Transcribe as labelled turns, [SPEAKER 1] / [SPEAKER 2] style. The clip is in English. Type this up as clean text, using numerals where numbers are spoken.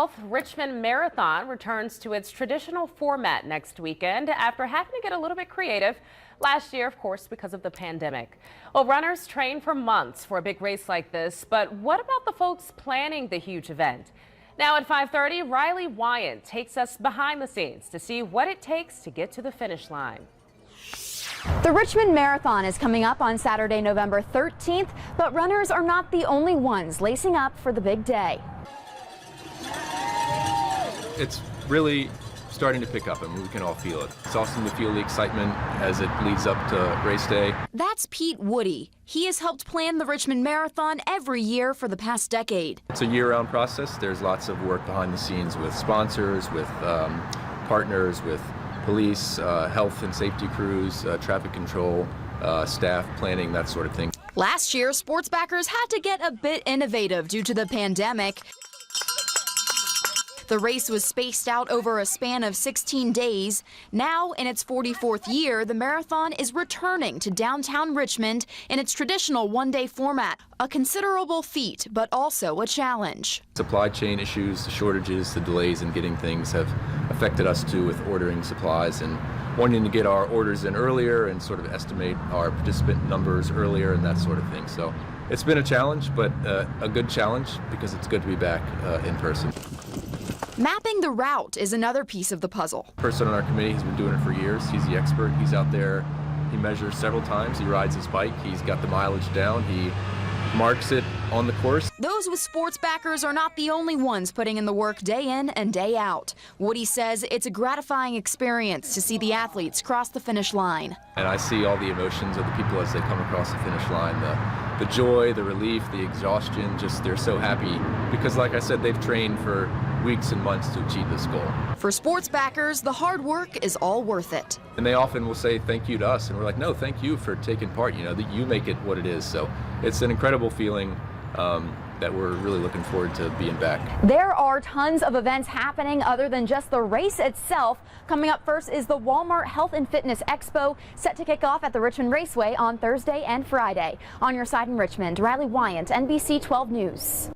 [SPEAKER 1] Health Richmond Marathon returns to its traditional format next weekend after having to get a little bit creative last year, of course, because of the pandemic. Well, runners train for months for a big race like this, but what about the folks planning the huge event? Now at 5:30, Riley Wyant takes us behind the scenes to see what it takes to get to the finish line.
[SPEAKER 2] The Richmond Marathon is coming up on Saturday, November 13th, but runners are not the only ones lacing up for the big day.
[SPEAKER 3] It's really starting to pick up, and we can all feel it. It's awesome to feel the excitement as it leads up to race day.
[SPEAKER 4] That's Pete Woody. He has helped plan the Richmond Marathon every year for the past decade.
[SPEAKER 3] It's a year-round process. There's lots of work behind the scenes with sponsors, with partners, with police, health and safety crews, traffic control, staff planning, that sort of thing.
[SPEAKER 4] Last year, sports backers had to get a bit innovative due to the pandemic. The race was spaced out over a span of 16 days. Now, in its 44th year, the marathon is returning to downtown Richmond in its traditional one-day format. A considerable feat, but also a challenge.
[SPEAKER 3] Supply chain issues, the shortages, the delays in getting things have affected us too with ordering supplies and wanting to get our orders in earlier and sort of estimate our participant numbers earlier and that sort of thing. So it's been a challenge, but a good challenge because it's good to be back in person.
[SPEAKER 4] Mapping the route is another piece of the puzzle.
[SPEAKER 3] The person on our committee has been doing it for years. He's the expert. He's out there. He measures several times. He rides his bike. He's got the mileage down. He marks it on the course.
[SPEAKER 4] Those with sports backers are not the only ones putting in the work day in and day out. Woody says it's a gratifying experience to see the athletes cross the finish line.
[SPEAKER 3] And I see all the emotions of the people as they come across the finish line. The joy, the relief, the exhaustion, just they're so happy because, like I said, they've trained for weeks and months to achieve this goal.
[SPEAKER 4] For sports backers, the hard work is all worth it.
[SPEAKER 3] And they often will say thank you to us, and we're like, no, thank you for taking part. You know, that you make it what it is. So it's an incredible feeling that we're really looking forward to being back.
[SPEAKER 2] There are tons of events happening other than just the race itself. Coming up first is the Walmart Health and Fitness Expo, set to kick off at the Richmond Raceway on Thursday and Friday. On your side in Richmond, Riley Wyant, NBC 12 News.